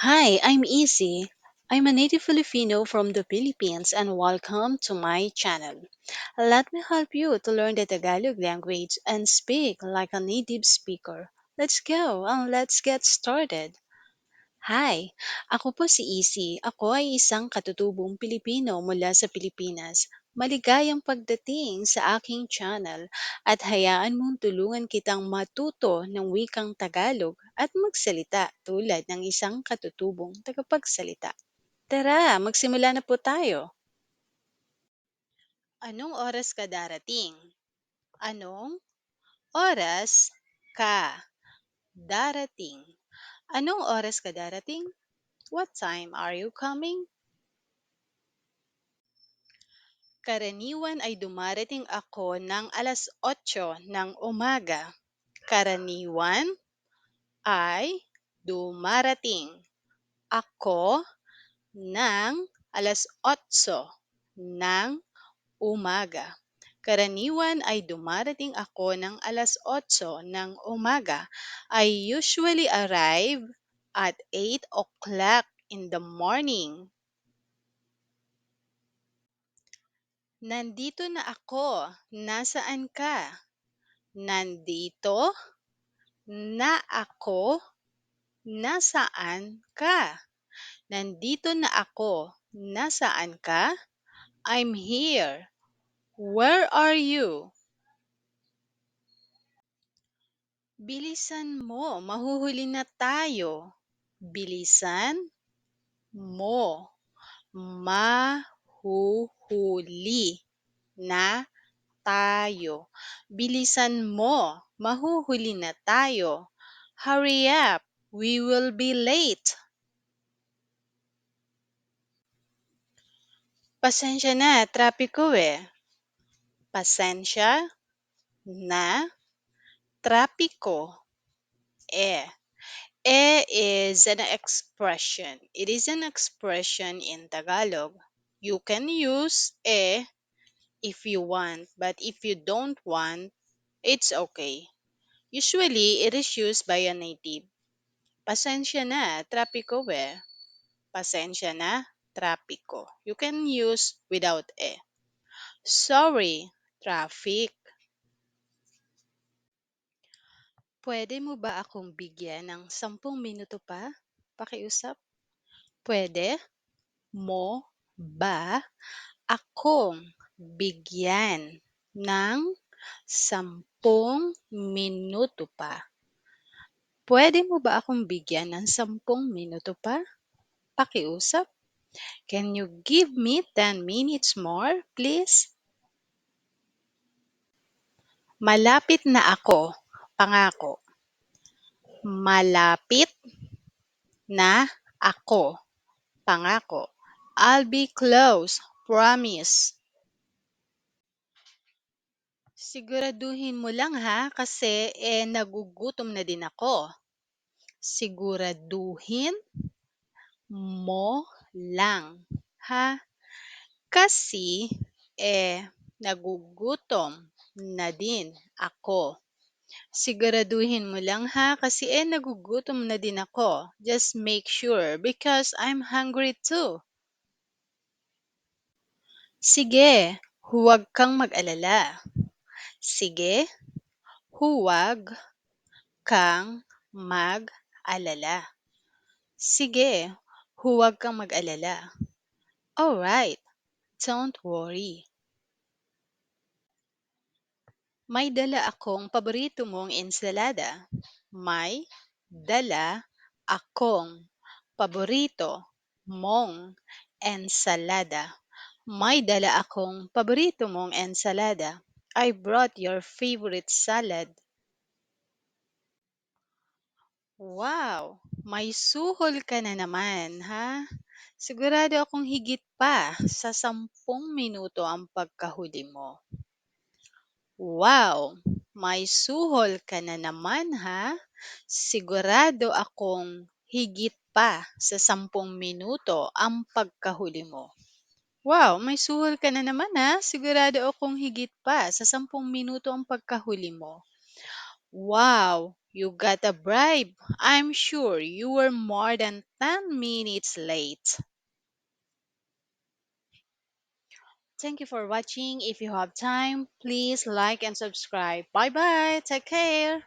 Hi, I'm Easy. I'm a native Filipino from the Philippines and welcome to my channel. Let me help you to learn the Tagalog language and speak like a native speaker. Let's go and let's get started. Hi, ako po si Easy. Ako ay isang katutubong Pilipino mula sa Pilipinas. Maligayang pagdating sa aking channel at hayaan mong tulungan kitang matuto ng wikang Tagalog at magsalita tulad ng isang katutubong tagapagsalita. Tara, magsimula na po tayo. Anong oras ka darating? Anong oras ka darating? Anong oras ka darating? What time are you coming? Karaniwan ay dumarating ako ng 8:00 ng umaga. Karaniwan ay dumarating ako ng 8:00 ng umaga. Karaniwan ay dumarating ako ng 8:00 ng umaga. I usually arrive at 8 o'clock in the morning. Nandito na ako. Nasaan ka? Nandito na ako. Nasaan ka? Nandito na ako. Nasaan ka? I'm here. Where are you? Bilisan mo, mahuhuli na tayo. Bilisan mo, mahuhuli na tayo. Bilisan mo, mahuhuli na tayo. Hurry up, we will be late. Pasensya na, trapiko eh. Pasensya na, trapiko eh. Is an expression. It is an expression in Tagalog. You can use if you want, but if you don't want, it's okay. Usually, it is used by a native. Pasensya na, trapiko eh. Pasensya na, trapiko. You can use without Sorry, traffic. Pwede mo ba akong bigyan ng 10 minuto pa? Pakiusap. Pwede mo ba akong bigyan ng 10 minuto pa? Pwede mo ba akong bigyan ng 10 minuto pa? Pakiusap. Can you give me 10 minutes more, please? Malapit na ako. Pangako. Malapit na ako. Pangako. I'll be close. Promise. Siguraduhin mo lang ha kasi nagugutom na din ako. Siguraduhin mo lang ha kasi nagugutom na din ako. Siguraduhin mo lang ha kasi nagugutom na din ako. Just make sure because I'm hungry too. Sige, huwag kang mag-alala. Sige, huwag kang mag-alala. Sige, huwag kang mag-alala. Alright, don't worry. May dala akong paborito mong ensalada. May dala akong paborito mong ensalada. May dala akong paborito mong ensalada. I brought your favorite salad. Wow! May suhol ka na naman, ha? Sigurado akong higit pa sa 10 minuto ang pagkahuli mo. Wow! May suhol ka na naman, ha? Sigurado akong higit pa sa 10 minuto ang pagkahuli mo. Wow! May suhol ka na naman, ha? Sigurado akong higit pa sa 10 minuto ang pagkahuli mo. Wow! You got a bribe. I'm sure you were more than 10 minutes late. Thank you for watching. If you have time, please like and subscribe. Bye bye. Take care.